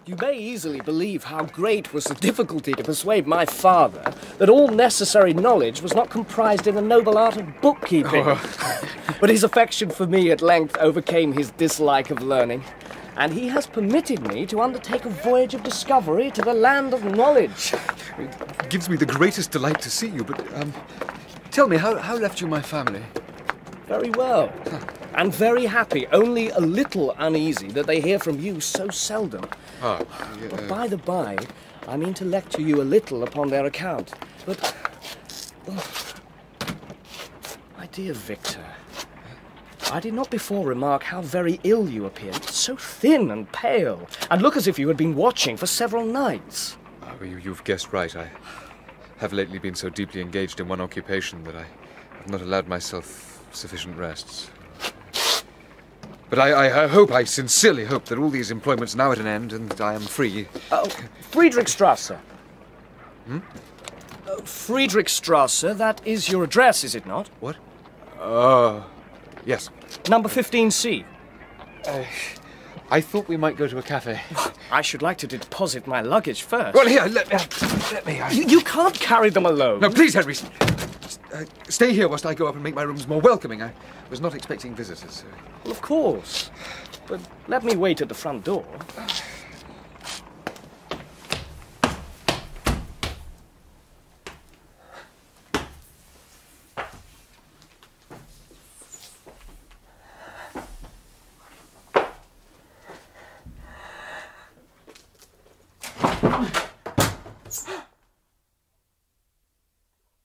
You may easily believe how great was the difficulty to persuade my father that all necessary knowledge was not comprised in the noble art of bookkeeping. But his affection for me at length overcame his dislike of learning, and he has permitted me to undertake a voyage of discovery to the land of knowledge. It gives me the greatest delight to see you, but tell me, how left you my family? Very well, and very happy, only a little uneasy that they hear from you so seldom. Yeah. But by the by, I mean to lecture you a little upon their account. But, my dear Victor, I did not before remark how very ill you appeared, so thin and pale, and look as if you had been watching for several nights. You've guessed right. I have lately been so deeply engaged in one occupation that I have not allowed myself sufficient rests. But I sincerely hope that all these employments are now at an end and I am free. Friedrichstrasse. Friedrichstrasse, that is your address, is it not? What? Yes. Number 15C. I thought we might go to a cafe. I should like to deposit my luggage first. Well, here, let me. You can't carry them alone. No, please, Henry. Stay here whilst I go up and make my rooms more welcoming. I was not expecting visitors. Well, of course. But let me wait at the front door.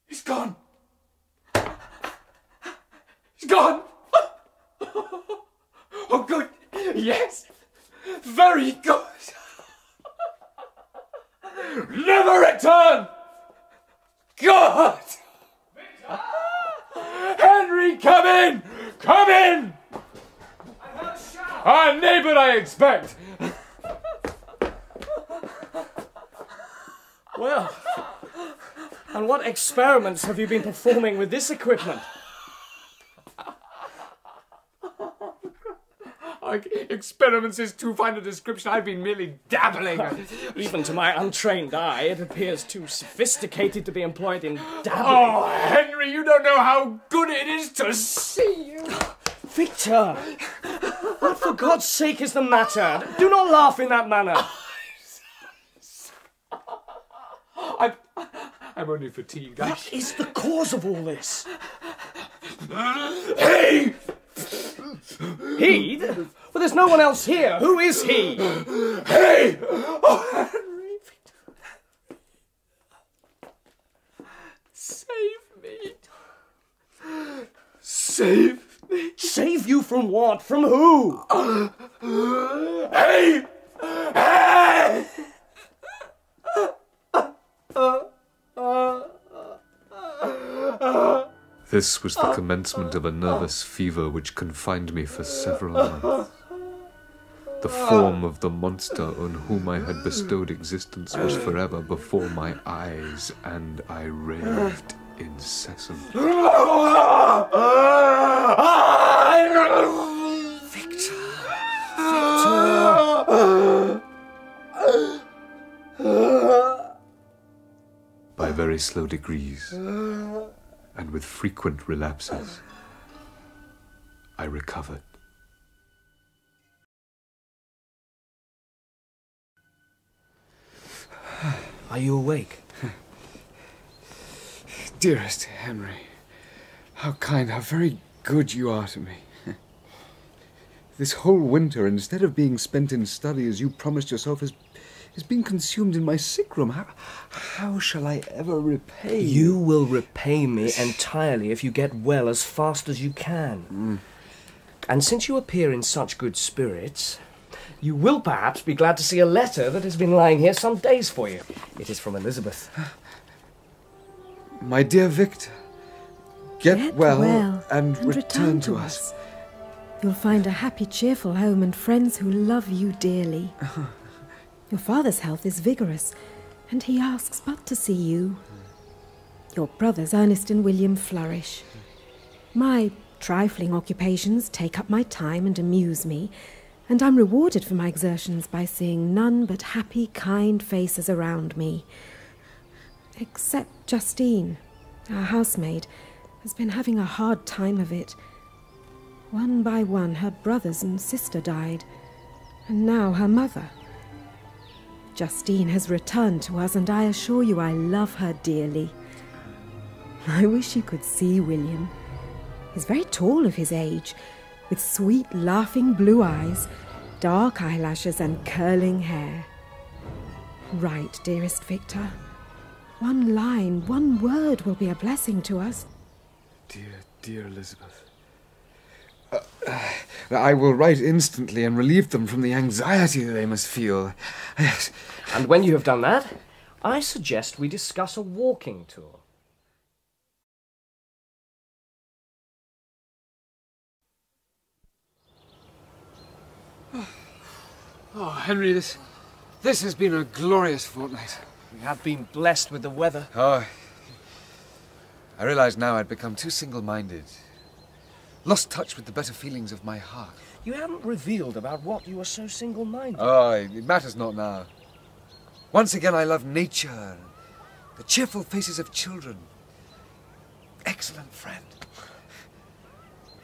He's gone. He's gone. Oh, good. Yes. Very good. Never return. God. Henry, come in. Come in. I heard a shout. Our neighbour, I expect. Well, and what experiments have you been performing with this equipment? Experiments is too fine a description. I've been merely dabbling. Even to my untrained eye, it appears too sophisticated to be employed in dabbling. Oh, Henry, you don't know how good it is to see you. Victor! What for God's sake is the matter? Do not laugh in that manner. I'm only fatigued. What is the cause of all this? Hey! He? Well, there's no one else here. Who is he? Hey! Oh, Henry! Save me! Save me! Save you from what? From who? Hey! Hey! This was the commencement of a nervous fever which confined me for several months. The form of the monster on whom I had bestowed existence was forever before my eyes, and I raved incessantly. Victor! By very slow degrees, and with frequent relapses, I recovered. Are you awake? Dearest Henry, how kind, how very good you are to me. This whole winter, instead of being spent in study as you promised yourself, has been consumed in my sick room. How shall I ever repay you? You will repay me entirely if you get well as fast as you can. And since you appear in such good spirits, you will perhaps be glad to see a letter that has been lying here some days for you. It is from Elizabeth. My dear Victor, get well and return to us. You'll find a happy, cheerful home and friends who love you dearly. Your father's health is vigorous, and he asks but to see you. Your brothers, Ernest and William, flourish. My trifling occupations take up my time and amuse me, and I'm rewarded for my exertions by seeing none but happy, kind faces around me. Except Justine, our housemaid, has been having a hard time of it. One by one, her brothers and sister died, and now her mother. Justine has returned to us, and I assure you I love her dearly. I wish you could see William. He's very tall of his age, with sweet, laughing blue eyes, dark eyelashes and curling hair. Right, dearest Victor. One line, one word will be a blessing to us. Dear, dear Elizabeth. I will write instantly and relieve them from the anxiety they must feel. Yes. And when you have done that, I suggest we discuss a walking tour. Oh, Henry, this has been a glorious fortnight. We have been blessed with the weather. Oh, I realize now I'd become too single-minded. Lost touch with the better feelings of my heart. You haven't revealed about what you were so single-minded. Oh, it matters not now. Once again I love nature, the cheerful faces of children. Excellent friend.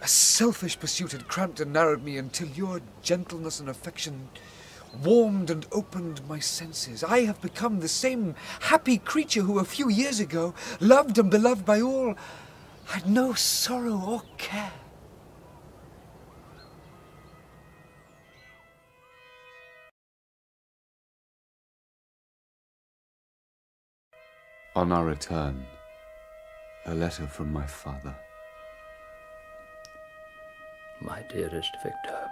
A selfish pursuit had cramped and narrowed me until your gentleness and affection warmed and opened my senses. I have become the same happy creature who a few years ago, loved and beloved by all, had no sorrow or care. On our return, a letter from my father. My dearest Victor,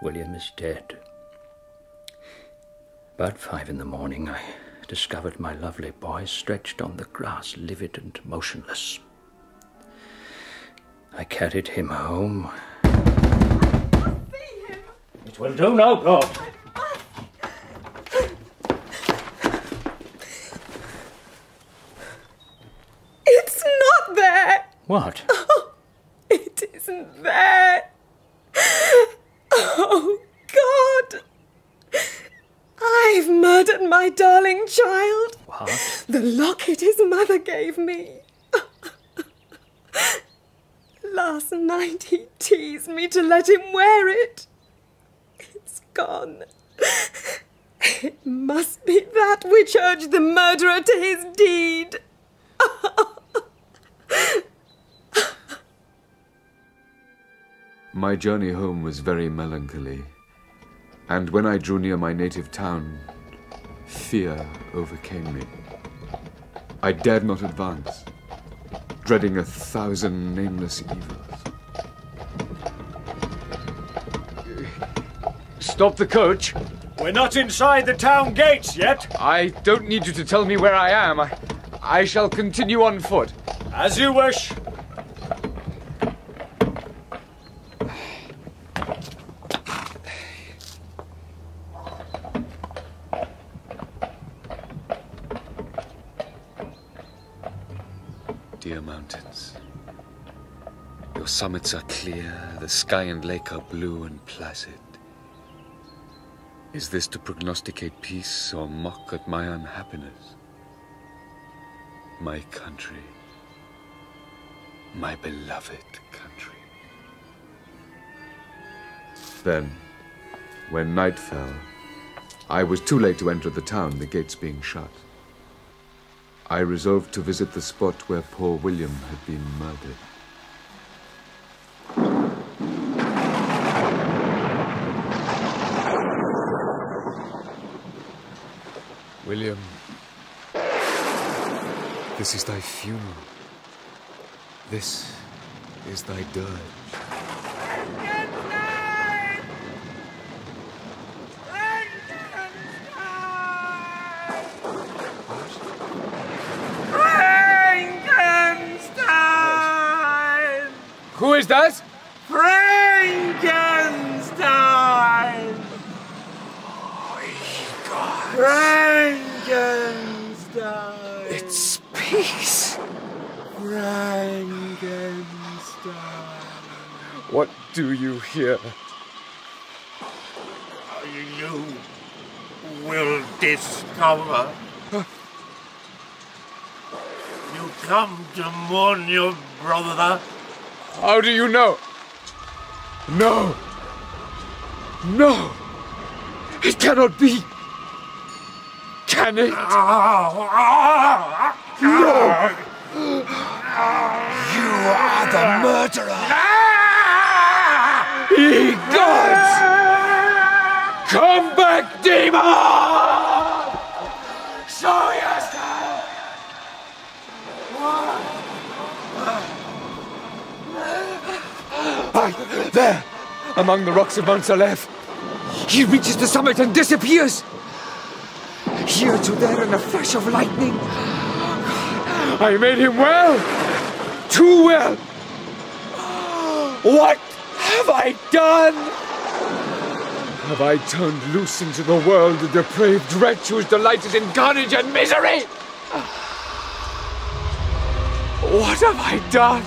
William is dead. About 5 in the morning, I discovered my lovely boy stretched on the grass, livid and motionless. I carried him home. It will do no good. It's not there! What? Oh, it isn't there! Oh, God! I've murdered my darling child. What? The locket his mother gave me. Last night he teased me to let him wear it. It's gone. It must be that which urged the murderer to his deed. My journey home was very melancholy, and when I drew near my native town, fear overcame me. I dared not advance, dreading 1,000 nameless evils. Stop the coach. We're not inside the town gates yet. I don't need you to tell me where I am. I shall continue on foot. As you wish. Dear mountains, your summits are clear, the sky and lake are blue and placid. Is this to prognosticate peace or mock at my unhappiness? My country, my beloved country. Then, when night fell, I was too late to enter the town, the gates being shut. I resolved to visit the spot where poor William had been murdered. William, this is thy funeral. This is thy dirge. Who is that? Frankenstein! Frankenstein! It speaks! Frankenstein! What do you here? You will discover. You come to mourn your brother. How do you know? No! No! It cannot be! Can it? No! You are the murderer! Ye gods! Come back, demon! Show yourself! There! Among the rocks of Mount Salef. He reaches the summit and disappears! Here to there in a flash of lightning. I made him well! Too well! What have I done? Have I turned loose into the world the depraved wretch who is delighted in carnage and misery? What have I done?